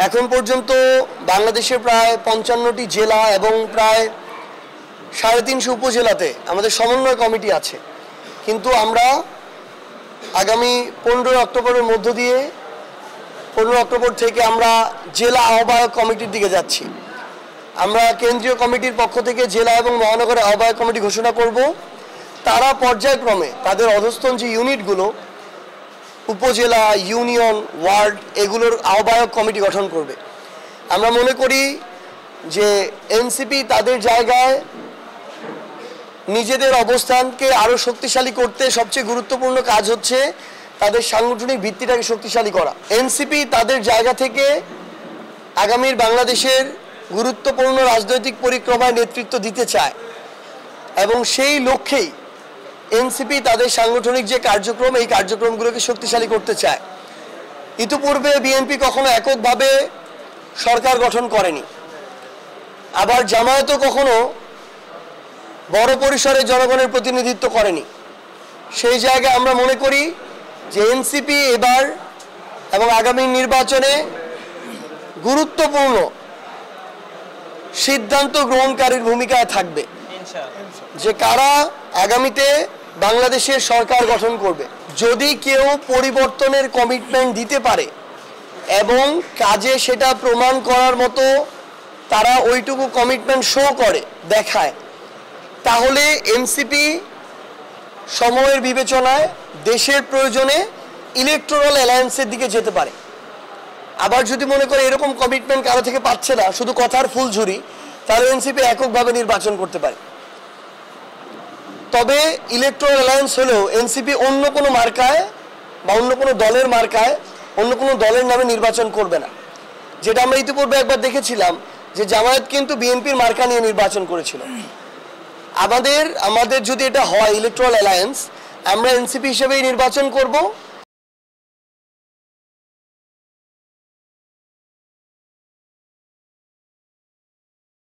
এখন পর্যন্ত বাংলাদেশের প্রায় 55টি জেলা এবং প্রায় 350 উপজেলাতে আমাদের সমন্বয় কমিটি আছে, কিন্তু আমরা আগামী 15 অক্টোবরের মধ্য দিয়ে 15 অক্টোবর থেকে আমরা জেলা আহ্বায়ক কমিটির দিকে যাচ্ছি। আমরা কেন্দ্রীয় কমিটির পক্ষ থেকে জেলা এবং মহানগরের আহ্বায়ক কমিটি ঘোষণা করব। তারা পর্যায়ক্রমে তাদের অধস্তন যে ইউনিটগুলো, উপজেলা, ইউনিয়ন, ওয়ার্ড, এগুলোর আহ্বায়ক কমিটি গঠন করবে। আমরা মনে করি যে এনসিপি তাদের জায়গায় নিজেদের অবস্থানকে আরও শক্তিশালী করতে সবচেয়ে গুরুত্বপূর্ণ কাজ হচ্ছে তাদের সাংগঠনিক ভিত্তিটাকে শক্তিশালী করা। এনসিপি তাদের জায়গা থেকে আগামীর বাংলাদেশের গুরুত্বপূর্ণ রাজনৈতিক পরিক্রমায় নেতৃত্ব দিতে চায় এবং সেই লক্ষ্যেই এনসিপি তাদের সাংগঠনিক যে কার্যক্রম, এই কার্যক্রমগুলোকে শক্তিশালী করতে চায়। ইতিপূর্বে বিএনপি কখনো এককভাবে সরকার গঠন করেনি, আবার জামায়াতও কখনো বড় পরিসরে জনগণের প্রতিনিধিত্ব করেনি। সেই জায়গায় আমরা মনে করি যে এনসিপি এবার এবং আগামী নির্বাচনে গুরুত্বপূর্ণ সিদ্ধান্ত গ্রহণকারীর ভূমিকায় থাকবে, যে কারা আগামীতে বাংলাদেশের সরকার গঠন করবে। যদি কেউ পরিবর্তনের কমিটমেন্ট দিতে পারে এবং কাজে সেটা প্রমাণ করার মতো তারা ওইটুকু কমিটমেন্ট শো করে, দেখায়, তাহলে এনসিপি সময়ের বিবেচনায় দেশের প্রয়োজনে ইলেকটোরাল অ্যালায়েন্সের দিকে যেতে পারে। আবার যদি মনে করে এরকম কমিটমেন্ট কারো থেকে পাচ্ছে না, শুধু কথার ফুলঝুরি, তাহলে এনসিপি এককভাবে নির্বাচন করতে পারে। তবে ইলেকটোরাল অ্যালায়েন্স হলেও এনসিপি অন্য কোনো মার্কায় বা অন্য কোনো দলের মার্কায়, অন্য কোনো দলের নামে নির্বাচন করবে না। যেটা আমরা ইতিপূর্বে একবার দেখেছিলাম যে জামায়াত কিন্তু বিএনপির মার্কা নিয়ে নির্বাচন করেছিল। আমাদের যদি এটা হয় ইলেকটোরাল অ্যালায়েন্স, আমরা এনসিপি হিসেবেই নির্বাচন করব।